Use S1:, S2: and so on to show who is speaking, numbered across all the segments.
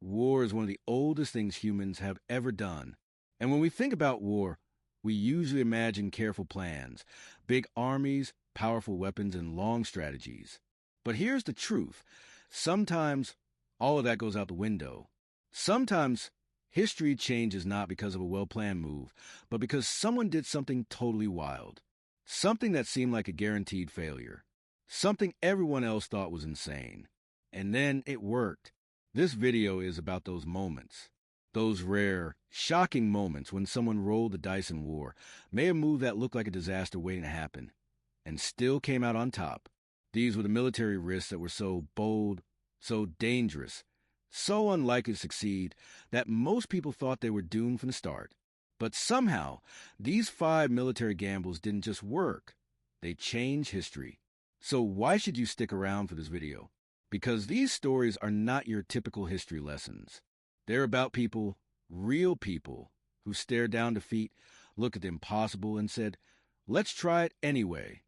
S1: war is one of the oldest things humans have ever done. And when we think about war, we usually imagine careful plans, big armies, powerful weapons, and long strategies. But here's the truth. Sometimes all of that goes out the window. Sometimes history changes not because of a well-planned move, but because someone did something totally wild. Something that seemed like a guaranteed failure. Something everyone else thought was insane. And then it worked. This video is about those moments. Those rare, shocking moments when someone rolled the dice in war, made a move that looked like a disaster waiting to happen, and still came out on top. These were the military risks that were so bold, so dangerous, so unlikely to succeed that most people thought they were doomed from the start. But somehow, these 5 military gambles didn't just work. They changed history. So why should you stick around for this video? Because these stories are not your typical history lessons. They're about people, real people, who stared down defeat, looked at the impossible, and said, "Let's try it anyway."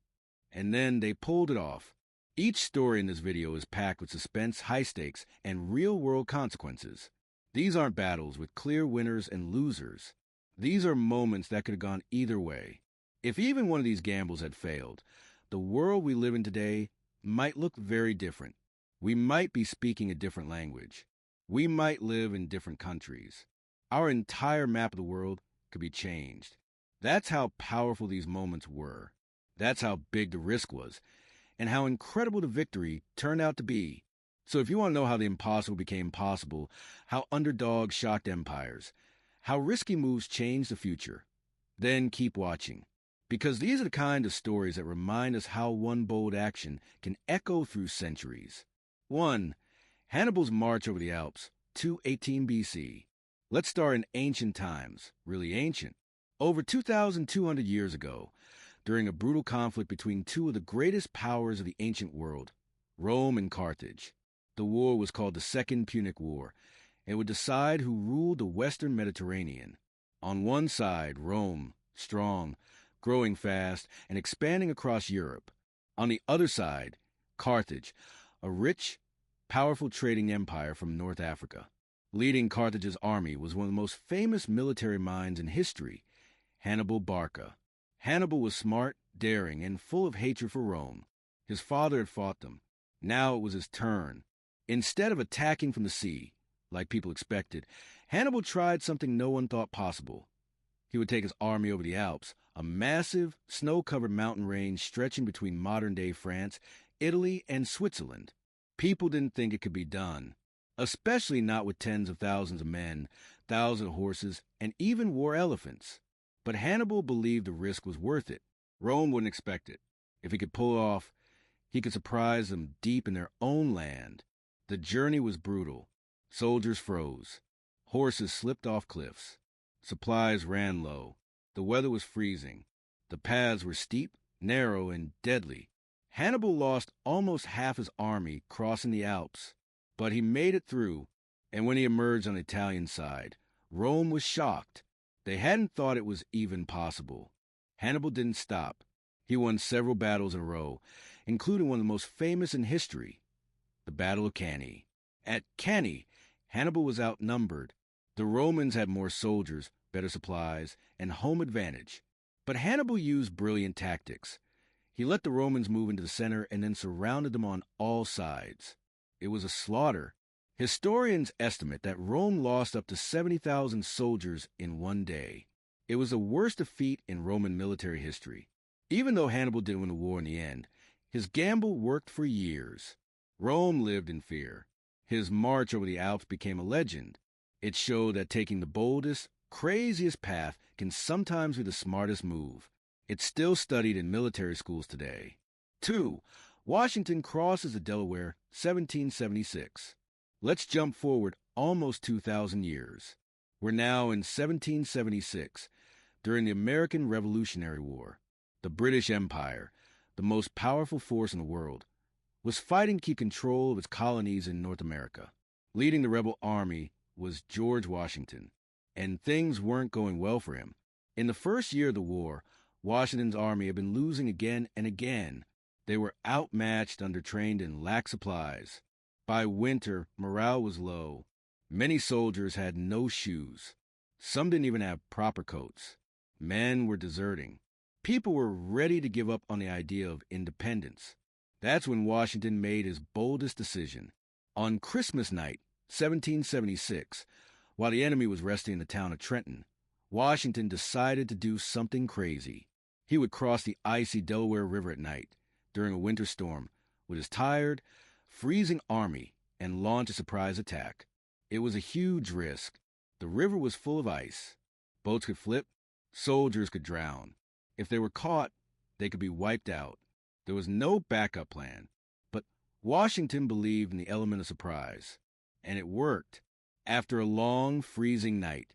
S1: And then they pulled it off. Each story in this video is packed with suspense, high stakes, and real-world consequences. These aren't battles with clear winners and losers. These are moments that could have gone either way. If even one of these gambles had failed, the world we live in today might look very different. We might be speaking a different language. We might live in different countries. Our entire map of the world could be changed. That's how powerful these moments were. That's how big the risk was, and how incredible the victory turned out to be. So if you want to know how the impossible became possible, how underdogs shocked empires, how risky moves changed the future, then keep watching. Because these are the kind of stories that remind us how one bold action can echo through centuries. 1. Hannibal's march over the Alps, 218 BC. Let's start in ancient times, really ancient. Over 2,200 years ago, during a brutal conflict between two of the greatest powers of the ancient world, Rome and Carthage. The war was called the Second Punic War, and would decide who ruled the western Mediterranean. On one side, Rome, strong, growing fast, and expanding across Europe. On the other side, Carthage, a rich, powerful trading empire from North Africa. Leading Carthage's army was one of the most famous military minds in history, Hannibal Barca. Hannibal was smart, daring, and full of hatred for Rome. His father had fought them. Now it was his turn. Instead of attacking from the sea, like people expected, Hannibal tried something no one thought possible. He would take his army over the Alps, a massive, snow-covered mountain range stretching between modern-day France, Italy, and Switzerland. People didn't think it could be done, especially not with tens of thousands of men, thousands of horses, and even war elephants. But Hannibal believed the risk was worth it. Rome wouldn't expect it. If he could pull it off, he could surprise them deep in their own land. The journey was brutal. Soldiers froze. Horses slipped off cliffs. Supplies ran low. The weather was freezing. The paths were steep, narrow, and deadly. Hannibal lost almost half his army crossing the Alps, but he made it through, and when he emerged on the Italian side, Rome was shocked. They hadn't thought it was even possible. Hannibal didn't stop. He won several battles in a row, including one of the most famous in history, the Battle of Cannae. At Cannae, Hannibal was outnumbered. The Romans had more soldiers, better supplies, and home advantage. But Hannibal used brilliant tactics. He let the Romans move into the center and then surrounded them on all sides. It was a slaughter. Historians estimate that Rome lost up to 70,000 soldiers in one day. It was the worst defeat in Roman military history. Even though Hannibal didn't win the war in the end, his gamble worked for years. Rome lived in fear. His march over the Alps became a legend. It showed that taking the boldest, craziest path can sometimes be the smartest move. It's still studied in military schools today. 2. Washington crosses the Delaware, 1776. Let's jump forward almost 2,000 years. We're now in 1776, during the American Revolutionary War. The British Empire, the most powerful force in the world, was fighting to keep control of its colonies in North America. Leading the rebel army was George Washington, and things weren't going well for him. In the first year of the war, Washington's army had been losing again and again. They were outmatched, undertrained, and lacked supplies. By winter, morale was low. Many soldiers had no shoes. Some didn't even have proper coats. Men were deserting. People were ready to give up on the idea of independence. That's when Washington made his boldest decision. On Christmas night, 1776, while the enemy was resting in the town of Trenton, Washington decided to do something crazy. He would cross the icy Delaware River at night during a winter storm with his tired, freezing army and launch a surprise attack. It was a huge risk. The river was full of ice. Boats could flip. Soldiers could drown. If they were caught, they could be wiped out. There was no backup plan. But Washington believed in the element of surprise. And it worked. After a long, freezing night,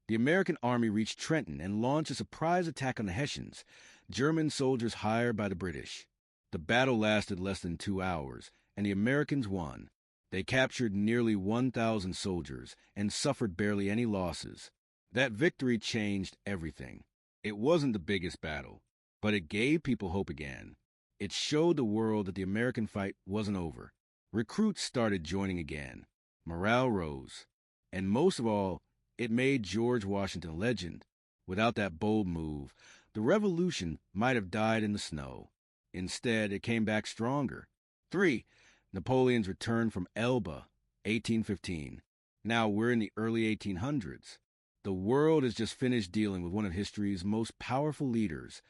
S1: the American army reached Trenton and launched a surprise attack on the Hessians, German soldiers hired by the British. The battle lasted less than 2 hours, and the Americans won. They captured nearly 1,000 soldiers and suffered barely any losses. That victory changed everything. It wasn't the biggest battle, but it gave people hope again. It showed the world that the American fight wasn't over. Recruits started joining again. Morale rose. And most of all, it made George Washington a legend. Without that bold move, the Revolution might have died in the snow. Instead, it came back stronger. 3. Napoleon's return from Elba, 1815. Now we're in the early 1800s. The world has just finished dealing with one of history's most powerful leaders,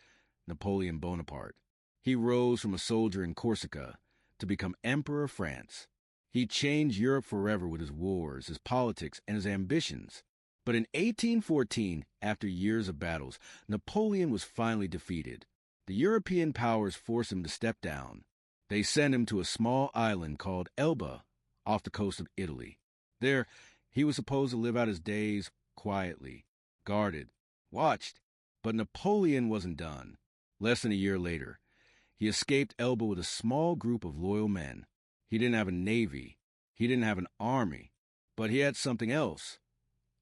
S1: Napoleon Bonaparte. He rose from a soldier in Corsica to become Emperor of France. He changed Europe forever with his wars, his politics, and his ambitions. But in 1814, after years of battles, Napoleon was finally defeated. The European powers forced him to step down. They sent him to a small island called Elba, off the coast of Italy. There, he was supposed to live out his days quietly, guarded, watched. But Napoleon wasn't done. Less than a year later, he escaped Elba with a small group of loyal men. He didn't have a navy. He didn't have an army. But he had something else.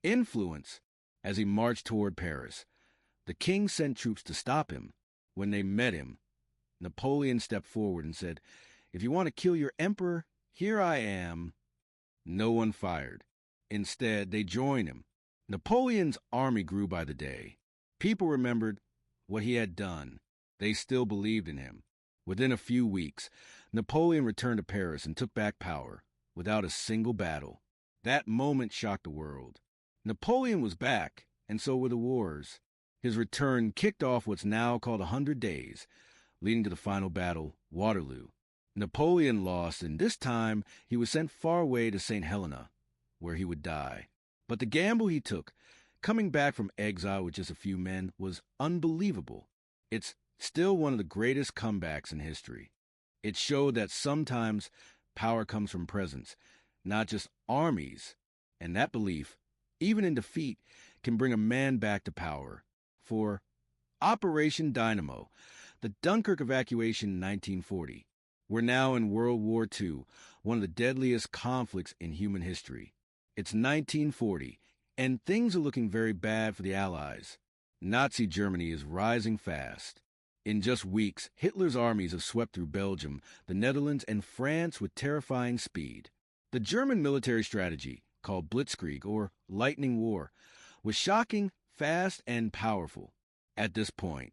S1: Influence. As he marched toward Paris, the king sent troops to stop him. When they met him, Napoleon stepped forward and said, "If you want to kill your emperor, here I am." No one fired. Instead, they joined him. Napoleon's army grew by the day. People remembered what he had done. They still believed in him. Within a few weeks, Napoleon returned to Paris and took back power without a single battle. That moment shocked the world. Napoleon was back, and so were the wars. His return kicked off what's now called 100 Days, leading to the final battle, Waterloo. Napoleon lost, and this time he was sent far away to St. Helena, where he would die. But the gamble he took, coming back from exile with just a few men, was unbelievable. It's still one of the greatest comebacks in history. It showed that sometimes power comes from presence, not just armies, and that belief, even in defeat, can bring a man back to power. For Operation Dynamo, the Dunkirk evacuation in 1940. We're now in World War II, one of the deadliest conflicts in human history. It's 1940, and things are looking very bad for the Allies. Nazi Germany is rising fast. In just weeks, Hitler's armies have swept through Belgium, the Netherlands, and France with terrifying speed. The German military strategy, called Blitzkrieg or Lightning War, was shocking, fast, and powerful. At this point,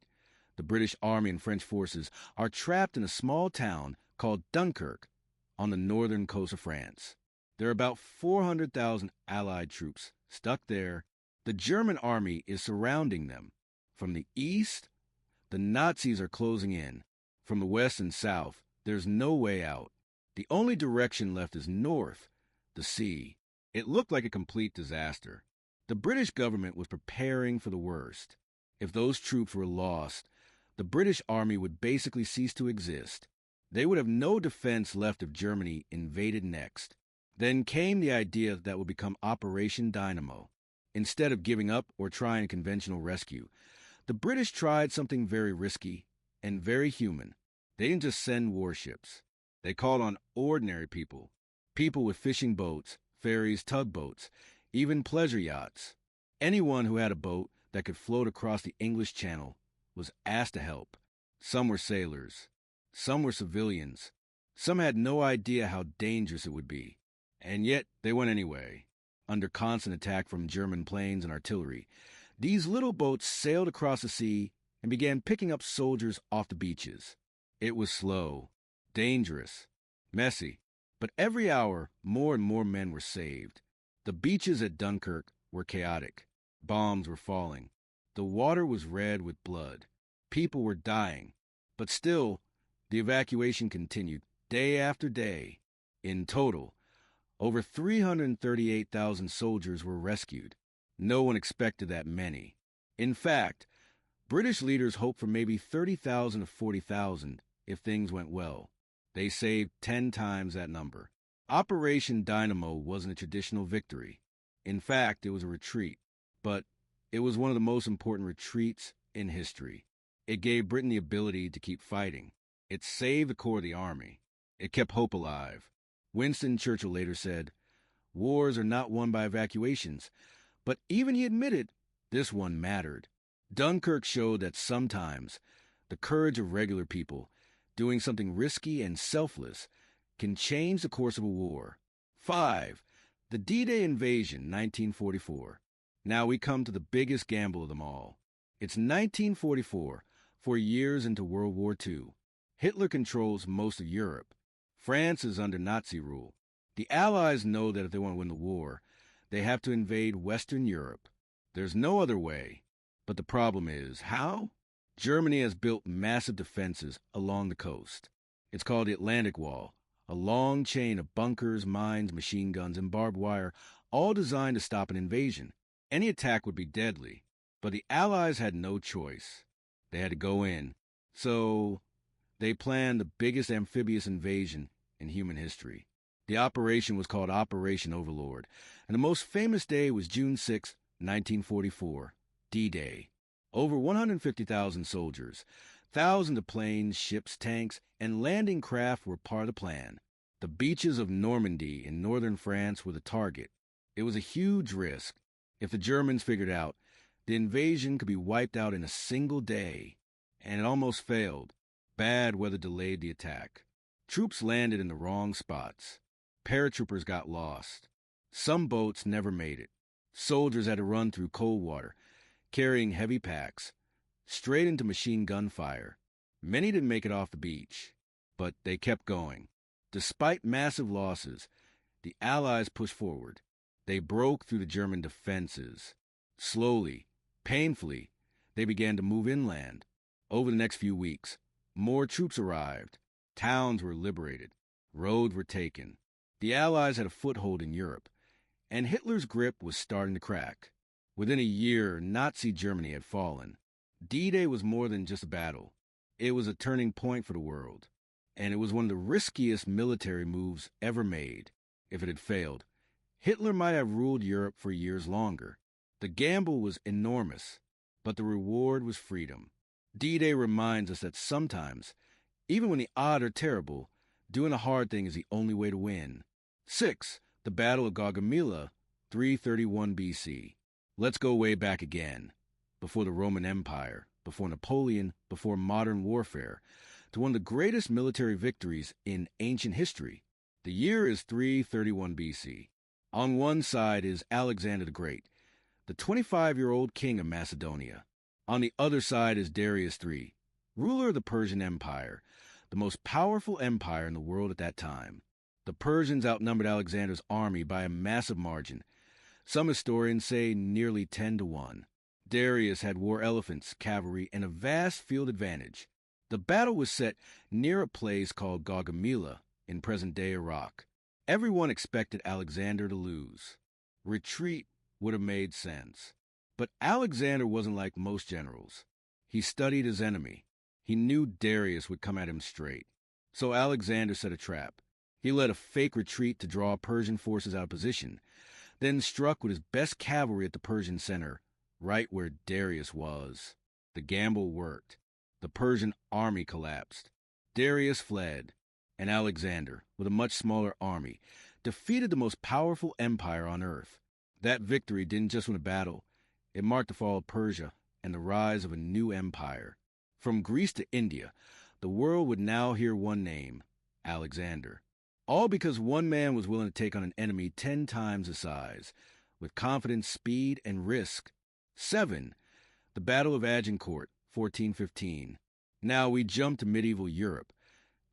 S1: the British Army and French forces are trapped in a small town called Dunkirk on the northern coast of France. There are about 400,000 Allied troops stuck there. The German army is surrounding them. From the east, the Nazis are closing in. From the west and south, there's no way out. The only direction left is north, the sea. It looked like a complete disaster. The British government was preparing for the worst. If those troops were lost, the British army would basically cease to exist. They would have no defense left if Germany invaded next. Then came the idea that would become Operation Dynamo. Instead of giving up or trying conventional rescue, the British tried something very risky and very human. They didn't just send warships. They called on ordinary people, people with fishing boats, ferries, tugboats, even pleasure yachts. Anyone who had a boat that could float across the English Channel was asked to help. Some were sailors. Some were civilians. Some had no idea how dangerous it would be. And yet they went anyway. under constant attack from German planes and artillery. These little boats sailed across the sea and began picking up soldiers off the beaches. It was slow, dangerous, messy, but every hour more and more men were saved. The beaches at Dunkirk were chaotic. Bombs were falling. The water was red with blood. People were dying. But still, the evacuation continued day after day. In total, over 338,000 soldiers were rescued. No one expected that many. In fact, British leaders hoped for maybe 30,000 to 40,000 if things went well. They saved 10 times that number. Operation Dynamo wasn't a traditional victory. In fact, it was a retreat. But it was one of the most important retreats in history. It gave Britain the ability to keep fighting. It saved the core of the army. It kept hope alive. Winston Churchill later said, "Wars are not won by evacuations," but even he admitted this one mattered. Dunkirk showed that sometimes the courage of regular people doing something risky and selfless can change the course of a war. 5. The D-Day invasion, 1944. Now we come to the biggest gamble of them all. It's 1944, 4 years into World War II. Hitler controls most of Europe. France is under Nazi rule. The Allies know that if they want to win the war, they have to invade Western Europe. There's no other way. But the problem is, how? Germany has built massive defenses along the coast. It's called the Atlantic Wall, a long chain of bunkers, mines, machine guns, and barbed wire, all designed to stop an invasion. Any attack would be deadly, but the Allies had no choice. They had to go in. So they planned the biggest amphibious invasion in human history. The operation was called Operation Overlord, and the most famous day was June 6, 1944, D-Day. Over 150,000 soldiers, thousands of planes, ships, tanks, and landing craft were part of the plan. The beaches of Normandy in northern France were the target. It was a huge risk. If the Germans figured out, the invasion could be wiped out in a single day, and it almost failed. Bad weather delayed the attack. Troops landed in the wrong spots. Paratroopers got lost. Some boats never made it. Soldiers had to run through cold water, carrying heavy packs, straight into machine gun fire. Many didn't make it off the beach, but they kept going. Despite massive losses, the Allies pushed forward. They broke through the German defenses. Slowly, painfully, they began to move inland. Over the next few weeks, more troops arrived. Towns were liberated. Roads were taken. The Allies had a foothold in Europe, and Hitler's grip was starting to crack. Within a year, Nazi Germany had fallen. D-Day was more than just a battle. It was a turning point for the world, and it was one of the riskiest military moves ever made. If it had failed, Hitler might have ruled Europe for years longer. The gamble was enormous, but the reward was freedom. D-Day reminds us that sometimes, even when the odds are terrible, doing the hard thing is the only way to win. 6. The Battle of Gaugamela, 331 BC. Let's go way back again, before the Roman Empire, before Napoleon, before modern warfare, to one of the greatest military victories in ancient history. The year is 331 BC. On one side is Alexander the Great, the 25-year-old king of Macedonia. On the other side is Darius III, ruler of the Persian Empire, the most powerful empire in the world at that time. The Persians outnumbered Alexander's army by a massive margin. Some historians say nearly 10-1. Darius had war elephants, cavalry, and a vast field advantage. The battle was set near a place called Gaugamela in present-day Iraq. Everyone expected Alexander to lose. Retreat would have made sense. But Alexander wasn't like most generals. He studied his enemy. He knew Darius would come at him straight. So Alexander set a trap. He led a fake retreat to draw Persian forces out of position, then struck with his best cavalry at the Persian center, right where Darius was. The gamble worked. The Persian army collapsed. Darius fled, and Alexander, with a much smaller army, defeated the most powerful empire on earth. That victory didn't just win a battle. It marked the fall of Persia and the rise of a new empire. From Greece to India, the world would now hear one name, Alexander. All because one man was willing to take on an enemy 10 times the size. with confidence, speed, and risk. 7. The Battle of Agincourt, 1415. Now we jump to medieval Europe,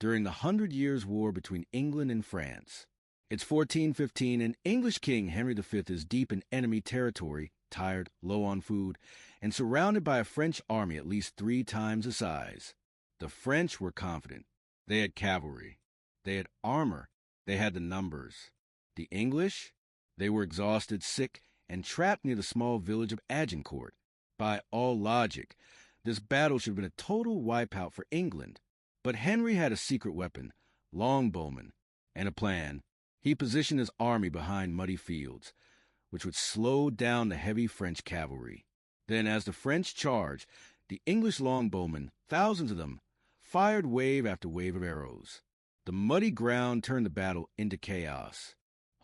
S1: during the 100 Years' War between England and France. It's 1415, and English King Henry V is deep in enemy territory, tired, low on food, and surrounded by a French army at least 3 times the size. The French were confident. They had cavalry. They had armor. They had the numbers. The English? They were exhausted, sick, and trapped near the small village of Agincourt. By all logic, this battle should have been a total wipeout for England. But Henry had a secret weapon, longbowmen, and a plan. He positioned his army behind muddy fields, which would slow down the heavy French cavalry. Then, as the French charged, the English longbowmen, thousands of them, fired wave after wave of arrows. The muddy ground turned the battle into chaos.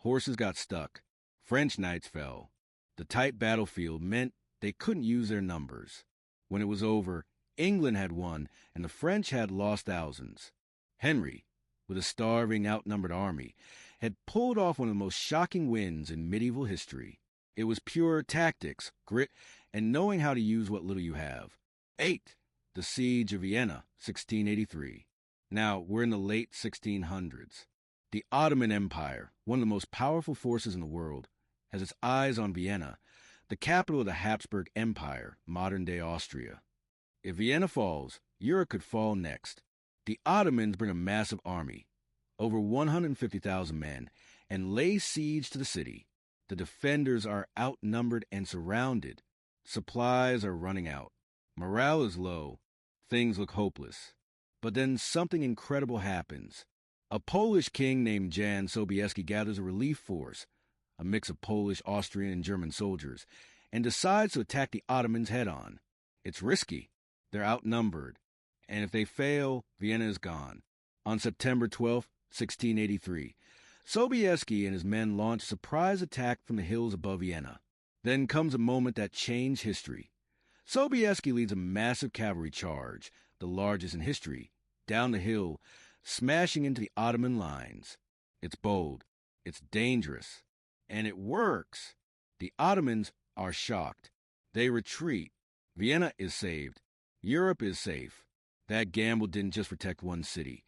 S1: Horses got stuck. French knights fell. The tight battlefield meant they couldn't use their numbers. When it was over, England had won, and the French had lost thousands. Henry, with a starving, outnumbered army, had pulled off one of the most shocking wins in medieval history. It was pure tactics, grit, and knowing how to use what little you have. 8. The Siege of Vienna, 1683. Now, we're in the late 1600s. The Ottoman Empire, one of the most powerful forces in the world, has its eyes on Vienna, the capital of the Habsburg Empire, modern-day Austria. If Vienna falls, Europe could fall next. The Ottomans bring a massive army, over 150,000 men, and lay siege to the city. The defenders are outnumbered and surrounded. Supplies are running out. Morale is low. Things look hopeless. But then something incredible happens. A Polish king named Jan Sobieski gathers a relief force, a mix of Polish, Austrian, and German soldiers, and decides to attack the Ottomans head-on. It's risky. They're outnumbered. And if they fail, Vienna is gone. On September 12, 1683, Sobieski and his men launch a surprise attack from the hills above Vienna. Then comes a moment that changed history. Sobieski leads a massive cavalry charge, the largest in history, down the hill, smashing into the Ottoman lines. It's bold, it's dangerous, and it works. The Ottomans are shocked. They retreat. Vienna is saved. Europe is safe. That gamble didn't just protect one city.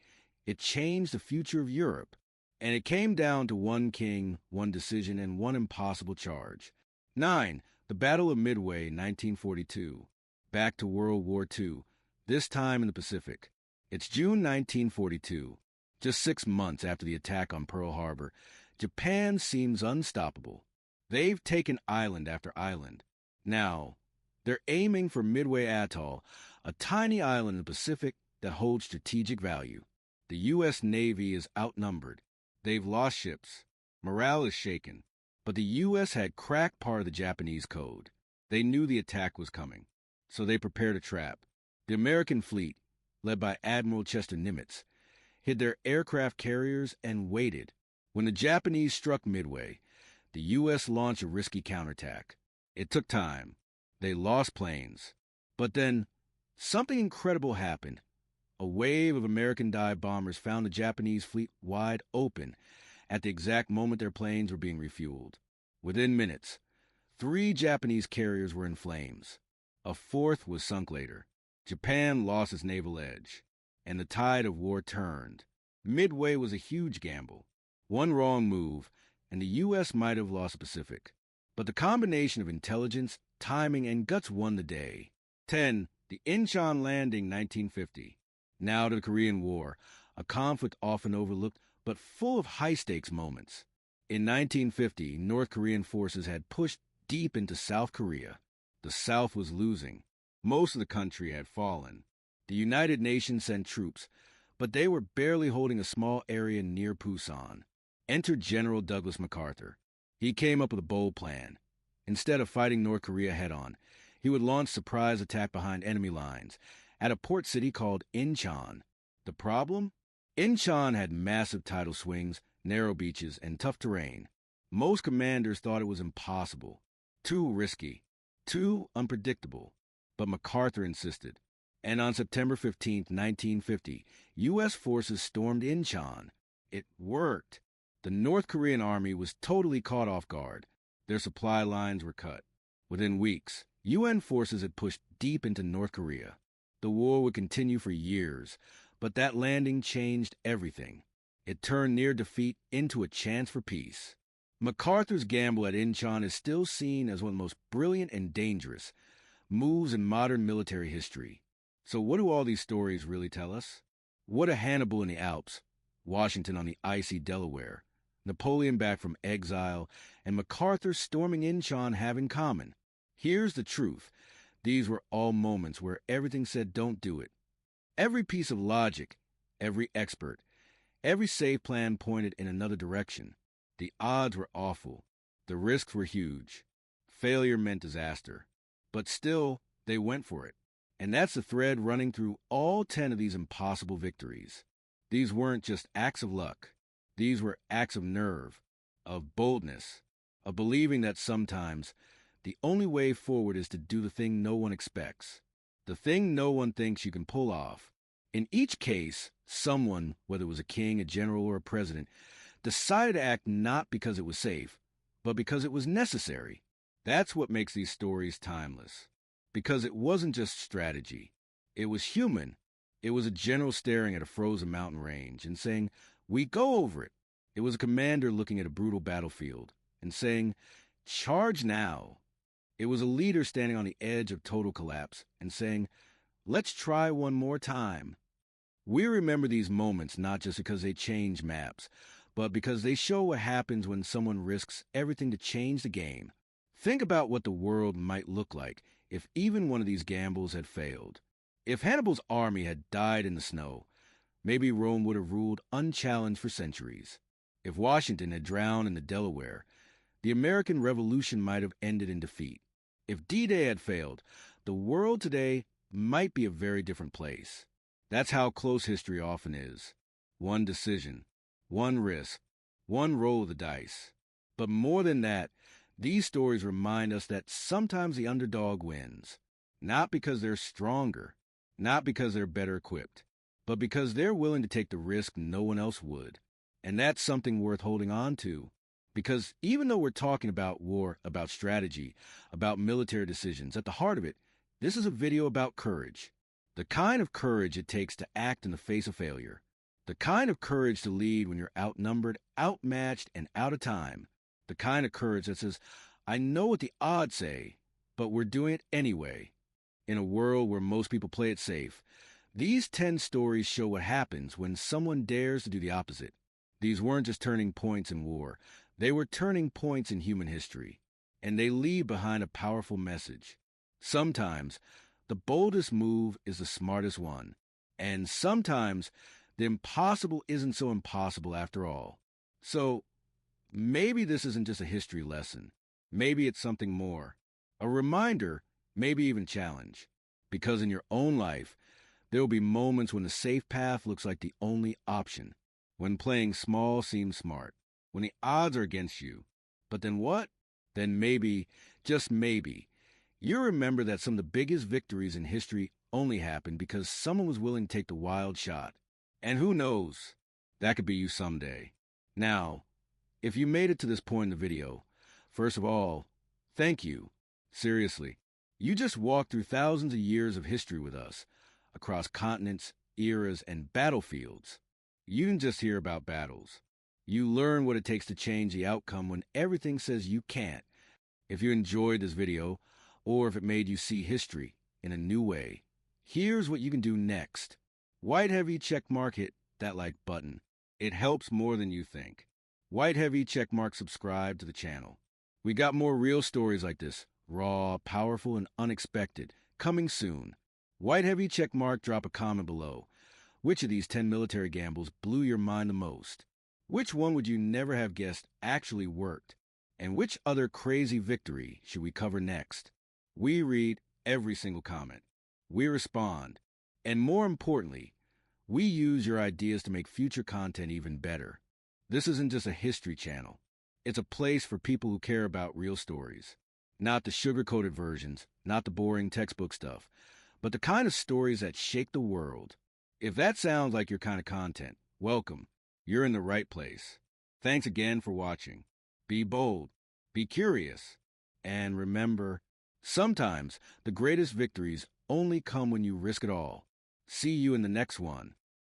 S1: It changed the future of Europe. And it came down to one king, one decision, and one impossible charge. 9. The Battle of Midway, 1942. Back to World War II, this time in the Pacific. It's June 1942. Just 6 months after the attack on Pearl Harbor, Japan seems unstoppable. They've taken island after island. Now, they're aiming for Midway Atoll, a tiny island in the Pacific that holds strategic value. The U.S. Navy is outnumbered. They've lost ships. Morale is shaken. But the U.S. had cracked part of the Japanese code. They knew the attack was coming, so they prepared a trap. The American fleet, led by Admiral Chester Nimitz, hid their aircraft carriers and waited. When the Japanese struck Midway, the U.S. launched a risky counterattack. It took time. They lost planes. But then, something incredible happened. A wave of American dive bombers found the Japanese fleet wide open at the exact moment their planes were being refueled. Within minutes, 3 Japanese carriers were in flames. A 4th was sunk later. Japan lost its naval edge, and the tide of war turned. Midway was a huge gamble. One wrong move, and the U.S. might have lost the Pacific. But the combination of intelligence, timing, and guts won the day. 10. The Inchon Landing, 1950. Now to the Korean War, a conflict often overlooked but full of high-stakes moments. In 1950, North Korean forces had pushed deep into South Korea. The South was losing. Most of the country had fallen. The United Nations sent troops, but they were barely holding a small area near Pusan. Enter General Douglas MacArthur. He came up with a bold plan. Instead of fighting North Korea head-on, he would launch a surprise attack behind enemy lines at a port city called Inchon. The problem? Inchon had massive tidal swings, narrow beaches, and tough terrain. Most commanders thought it was impossible. Too risky. Too unpredictable. But MacArthur insisted. And on September 15, 1950, U.S. forces stormed Inchon. It worked. The North Korean army was totally caught off guard. Their supply lines were cut. Within weeks, UN forces had pushed deep into North Korea. The war would continue for years, but that landing changed everything. It turned near defeat into a chance for peace. MacArthur's gamble at Inchon is still seen as one of the most brilliant and dangerous moves in modern military history. So what do all these stories really tell us? What do Hannibal in the Alps, Washington on the icy Delaware, Napoleon back from exile, and MacArthur storming Inchon have in common? Here's the truth. These were all moments where everything said don't do it. Every piece of logic, every expert, every safe plan pointed in another direction. The odds were awful. The risks were huge. Failure meant disaster. But still, they went for it. And that's the thread running through all 10 of these impossible victories. These weren't just acts of luck. These were acts of nerve, of boldness, of believing that sometimes the only way forward is to do the thing no one expects, the thing no one thinks you can pull off. In each case, someone, whether it was a king, a general, or a president, decided to act not because it was safe, but because it was necessary. That's what makes these stories timeless. Because it wasn't just strategy. It was human. It was a general staring at a frozen mountain range and saying, "We go over it." It was a commander looking at a brutal battlefield and saying, "Charge now." It was a leader standing on the edge of total collapse and saying, "Let's try one more time." We remember these moments not just because they change maps, but because they show what happens when someone risks everything to change the game. Think about what the world might look like if even one of these gambles had failed. If Hannibal's army had died in the snow, maybe Rome would have ruled unchallenged for centuries. If Washington had drowned in the Delaware, the American Revolution might have ended in defeat. If D-Day had failed, the world today might be a very different place. That's how close history often is. One decision, one risk, one roll of the dice. But more than that, these stories remind us that sometimes the underdog wins. Not because they're stronger, not because they're better equipped, but because they're willing to take the risk no one else would. And that's something worth holding on to. Because even though we're talking about war, about strategy, about military decisions, at the heart of it, this is a video about courage. The kind of courage it takes to act in the face of failure. The kind of courage to lead when you're outnumbered, outmatched, and out of time. The kind of courage that says, "I know what the odds say, but we're doing it anyway." In a world where most people play it safe, these 10 stories show what happens when someone dares to do the opposite. These weren't just turning points in war. They were turning points in human history. And they leave behind a powerful message. Sometimes, the boldest move is the smartest one. And sometimes, the impossible isn't so impossible after all. So, maybe this isn't just a history lesson. Maybe it's something more. A reminder, maybe even challenge. Because in your own life, there will be moments when the safe path looks like the only option. When playing small seems smart. When the odds are against you. But then what? Then maybe, just maybe, you remember that some of the biggest victories in history only happened because someone was willing to take the wild shot. And who knows? That could be you someday. Now, if you made it to this point in the video, first of all, thank you. Seriously. You just walked through thousands of years of history with us, across continents, eras, and battlefields. You didn't just hear about battles. You learn what it takes to change the outcome when everything says you can't. If you enjoyed this video, or if it made you see history in a new way, here's what you can do next. White heavy checkmark, hit that like button. It helps more than you think. White heavy checkmark, subscribe to the channel. We got more real stories like this, raw, powerful, and unexpected, coming soon. White heavy checkmark, drop a comment below. Which of these 10 military gambles blew your mind the most? Which one would you never have guessed actually worked? And which other crazy victory should we cover next? We read every single comment. We respond. And more importantly, we use your ideas to make future content even better. This isn't just a history channel. It's a place for people who care about real stories. Not the sugar-coated versions, not the boring textbook stuff, but the kind of stories that shake the world. If that sounds like your kind of content, welcome. You're in the right place. Thanks again for watching. Be bold, Be curious. And remember, sometimes the greatest victories only come when you risk it all. See you in the next one.